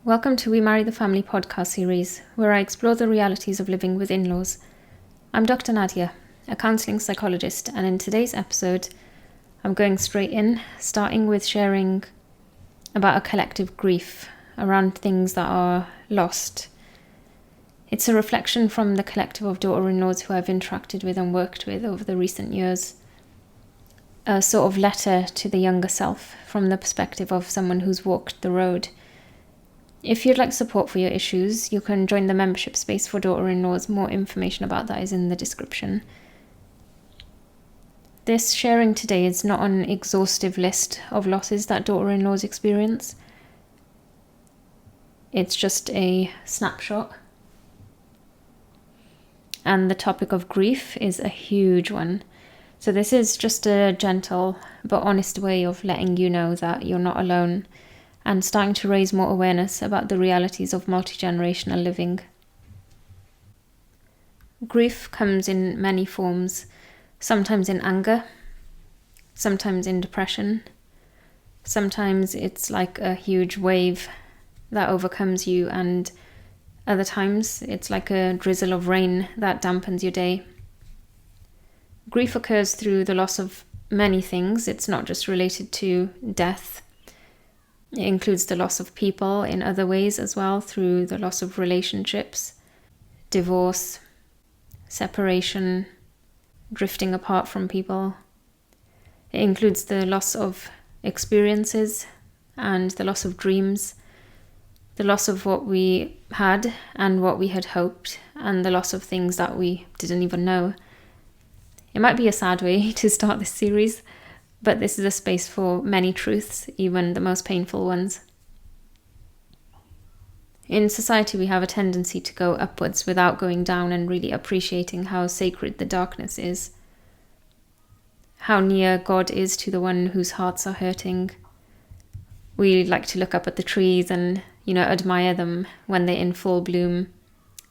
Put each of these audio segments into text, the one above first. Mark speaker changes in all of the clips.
Speaker 1: Welcome to We Marry the Family podcast series, where I explore the realities of living with in-laws. I'm Dr. Nadia, a counselling psychologist, and in today's episode, I'm going straight in, starting with sharing about a collective grief around things that are lost. It's a reflection from the collective of daughter-in-laws who I've interacted with and worked with over the recent years. A sort of letter to the younger self from the perspective of someone who's walked the road. If you'd like support for your issues, you can join the membership space for daughter-in-laws. More information about that is in the description. This sharing today is not an exhaustive list of losses that daughter-in-laws experience. It's just a snapshot. And the topic of grief is a huge one. So this is just a gentle but honest way of letting you know that you're not alone, and starting to raise more awareness about the realities of multi-generational living. Grief comes in many forms, sometimes in anger, sometimes in depression, sometimes it's like a huge wave that overcomes you, and other times it's like a drizzle of rain that dampens your day. Grief occurs through the loss of many things. It's not just related to death. It includes the loss of people in other ways as well, through the loss of relationships, divorce, separation, drifting apart from people. It includes the loss of experiences and the loss of dreams, the loss of what we had and what we had hoped, and the loss of things that we didn't even know. It might be a sad way to start this series, but this is a space for many truths, even the most painful ones. In society, we have a tendency to go upwards without going down and really appreciating how sacred the darkness is, how near God is to the one whose hearts are hurting. We like to look up at the trees and, admire them when they're in full bloom,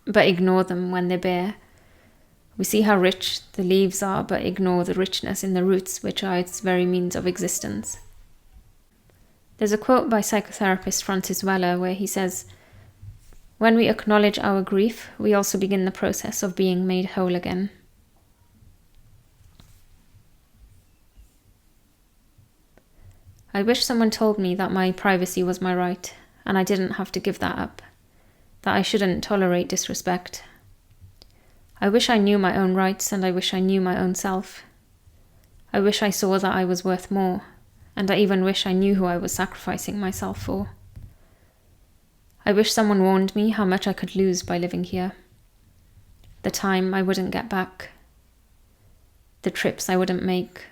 Speaker 1: but ignore them when they're bare. We see how rich the leaves are, but ignore the richness in the roots, which are its very means of existence. There's a quote by psychotherapist Francis Weller where he says, "When we acknowledge our grief, we also begin the process of being made whole again." I wish someone told me that my privacy was my right, and I didn't have to give that up, that I shouldn't tolerate disrespect. I wish I knew my own rights, and I wish I knew my own self. I wish I saw that I was worth more, and I even wish I knew who I was sacrificing myself for. I wish someone warned me how much I could lose by living here. The time I wouldn't get back. The trips I wouldn't make.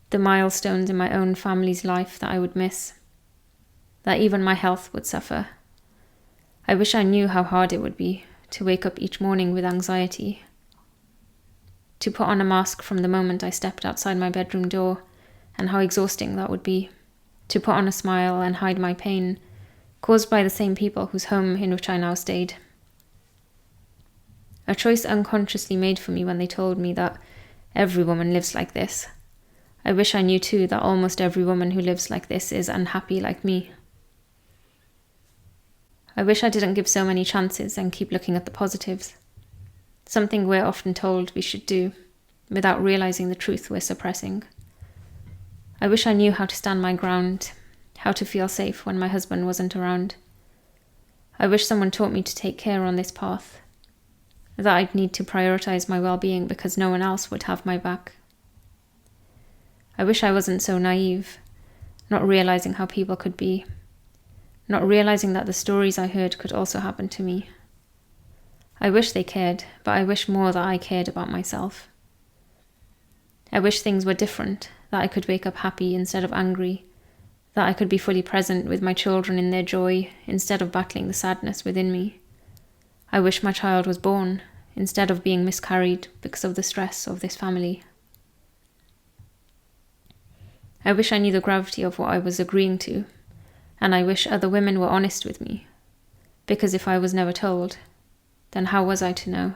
Speaker 1: The milestones in my own family's life that I would miss. That even my health would suffer. I wish I knew how hard it would be to wake up each morning with anxiety, to put on a mask from the moment I stepped outside my bedroom door, and how exhausting that would be, to put on a smile and hide my pain, caused by the same people whose home in which I now stayed. A choice unconsciously made for me when they told me that every woman lives like this. I wish I knew too that almost every woman who lives like this is unhappy like me. I wish I didn't give so many chances and keep looking at the positives, something we're often told we should do, without realizing the truth we're suppressing. I wish I knew how to stand my ground, how to feel safe when my husband wasn't around. I wish someone taught me to take care on this path, that I'd need to prioritize my well-being because no one else would have my back. I wish I wasn't so naive, not realizing how people could be, not realizing that the stories I heard could also happen to me. I wish they cared, but I wish more that I cared about myself. I wish things were different, that I could wake up happy instead of angry, that I could be fully present with my children in their joy instead of battling the sadness within me. I wish my child was born instead of being miscarried because of the stress of this family. I wish I knew the gravity of what I was agreeing to, and I wish other women were honest with me, because if I was never told, then how was I to know?